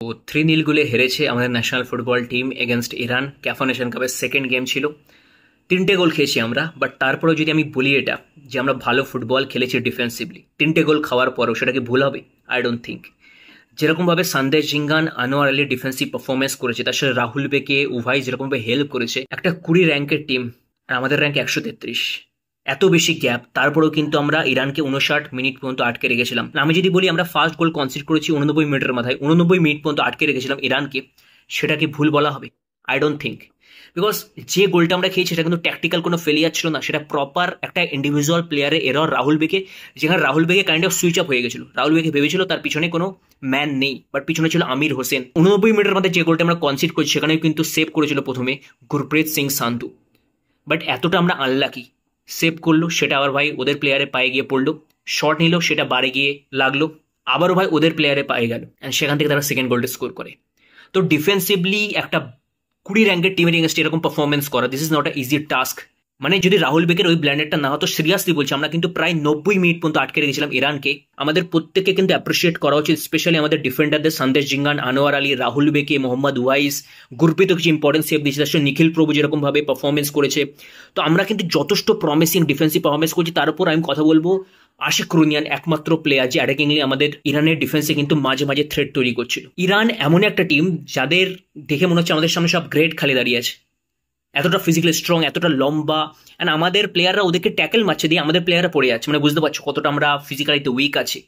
তো 3-0 গোলে হেরেছে আমাদের national football team against Iran. CAFA nation কাপের সেকেন্ড গেম ছিল, 3টে গোল খেয়েছি আমরা। বাট তারপরেও যদি আমি বলি এটা যে আমরা ভালো ফুটবল খেলেছি ডিফেন্সিভলি, 3টে গোল খাওয়ার পরেও সেটা কি ভুল হবে? I don't think. যেরকমভাবে সন্দেশ জিঙ্গান, আনোয়ার আলী ডিফেন্সিভ পারফরমেন্স করেছে, তার সাথে রাহুল বেকে উভয় যেরকমভাবে হেল্প করেছে, একটা 20 র্যাঙ্কের টিম আর আমাদের র্যাঙ্ক 133, এত বেশি গ্যাপ, তারপরেও কিন্তু আমরা ইরানকে 59 মিনিট পর্যন্ত আটকে রেখেছিলাম। আমি যদি বলি আমরা ফার্স্ট গোল কনসিড করেছি 89 মিনিটের মাথায়, 89 মিনিট পর্যন্ত আটকে রেখেছিলাম ইরানকে, সেটা কি ভুল বলা হবে? I don't think. বিকজ যে গোলটা আমরা খেয়েছি সেটা কিন্তু ট্যাকটিক্যাল কোনো ফেলিয়ার ছিল না, সেটা প্রপার একটা ইন্ডিভিজুয়াল প্লেয়ারের এরর রাহুল বেকে, যেখানে Rahul Bheke kind of switch off হয়ে গেছিল। রাহুল বেকে ভেবেছিল তার পিছনে কোনো ম্যান নেই, বাট পিছনে ছিল আমির হোসেন। 89 মিনিটের মধ্যে যে গোলটা আমরা কনসিড করছি সেখানেও কিন্তু সেভ করেছিল প্রথমে গুরপ্রীত সিং সান্ধু। বাট এতটা আমরা আনলাকি, সেভ করলো সেটা আবার ভাই ওদের প্লেয়ারের পায়ে গিয়ে পড়লো, শট নিল সেটা বারে গিয়ে লাগলো, আবারও ভাই ওদের প্লেয়ারের পায়ে গেল, অ্যান্ড সেখান থেকে তারা সেকেন্ড গোলটা স্কোর করে। তো ডিফেন্সিভলি একটা 20 র্যাঙ্কের টিমের এগেন্স্ট এরকম পারফরমেন্স করা, this is not a easy task. মানে যদি রাহুল বেকের ওই ব্ল্যান্ডারটা না হতো, সিরিয়াসলি বলছি, আমরা কিন্তু প্রায় 90 মিনিট পর্যন্ত আটকে রেখেছিলাম ইরানকে। আমাদের প্রত্যেককে কিন্তু অ্যাপ্রিসিয়েট করা উচিত, স্পেশালি আমাদের ডিফেন্ডারদের সন্দেশ জিঙ্গান, আনোয়ার আলী, রাহুল বেকে, মোহাম্মদ ওয়াইস, গুরপ্রীত কিছু ইম্পর্টেন্ট সেভ দিয়েছে, তার সঙ্গে নিখিল প্রভু যেরকমভাবে পারফরমেন্স করেছে। তো আমরা কিন্তু যথেষ্ট প্রমিসিং ডিফেন্সিভ পারফরমেন্স করছি। তার উপর আমি কথা বলবো আশিক রুনিয়ান একমাত্র প্লেয়ার যে অ্যাটাকিংলি আমাদের ইরানের ডিফেন্সে কিন্তু মাঝে মাঝে থ্রেট তৈরি করছিল। ইরান এমন একটা টিম যাদের দেখে মনে হচ্ছে আমাদের সামনে সব গ্রেট খালি দাঁড়িয়ে আছে, এতটা ফিজিক্যালি স্ট্রং, এতটা লম্বা, অ্যান্ড আমাদের প্লেয়াররা ওদেরকে ট্যাকেল মারছে দিয়ে আমাদের প্লেয়াররা পড়ে যাচ্ছে। মানে বুঝতে পারছো কতটা আমরা ফিজিক্যালিতে উইক আছি।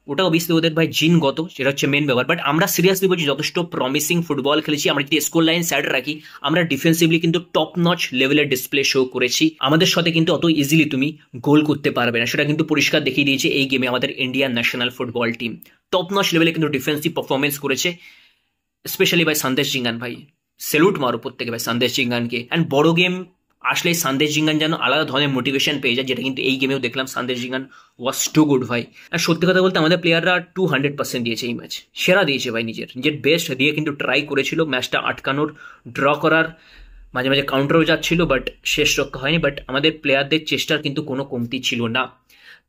ওটা অবভিয়াসলি ওদের ভাই জিনগত, যেটা হচ্ছে মেন ব্যাপার। বাট আমরা সিরিয়াসলি বলছি যথেষ্ট প্রমিসিং ফুটবল খেলেছি। আমরা যদি স্কোর লাইন সাইড রাখি, আমরা ডিফেন্সিভলি কিন্তু টপ নচ লেভেলের ডিসপ্লে শো করেছি। আমাদের সাথে কিন্তু অত ইজিলি তুমি গোল করতে পারবে না, সেটা কিন্তু পরিষ্কার দেখিয়ে দিয়েছে এই গেমে আমাদের Indian national football team. Top notch লেভেলে কিন্তু ডিফেন্সিভ পারফরমেন্স করেছে, স্পেশালি ভাই সন্দেশ জিঙ্গান। ভাই সেলুট মারো প্রত্যেকে ভাই সন্দেশ জিঙ্গানকে। অ্যান্ড বড় গেম আসলে সন্দেশ জিঙ্গান যেন আলাদা ধরনের মোটিভেশন পেয়ে যায়, যেটা কিন্তু এই গেমেও দেখলাম। সন্দেশ জিঙ্গান ওয়াজ টু গুড ভাই। আর সত্যি কথা বলতে আমাদের প্লেয়াররা 200% দিয়েছে এই ম্যাচ, সেরা দিয়েছে ভাই, নিজের নিজের বেস্ট দিয়ে কিন্তু ট্রাই করেছিল ম্যাচটা আটকানোর, ড্র করার, মাঝে মাঝে কাউন্টারও যাচ্ছিল, বাট শেষ রক্ষা হয়নি। বাট আমাদের প্লেয়ারদের চেষ্টার কিন্তু কোনো কমতি ছিল না।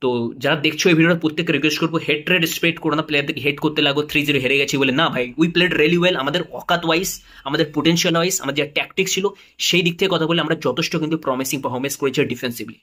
তো যারা দেখছো এই ভিডিওটা প্রত্যেককে রিকোয়েস্ট করবো, হেড ট্রেড স্পেক্ট করো না, প্লেয়ারদেরকে হেড করতে লাগো 3-0 হেরে গেছি বলে। না ভাই, উই প্লেড রিয়েলি ওয়েল। আমাদের অকাত ওয়াইজ, আমাদের পোটেনশিয়াল ওয়াইজ, আমাদের যে ট্যাকটিক্স ছিল সেই দিক থেকে কথা বলে আমরা যথেষ্ট কিন্তু প্রমিসিং পারফরমেন্স করেছি ডিফেন্সিভলি।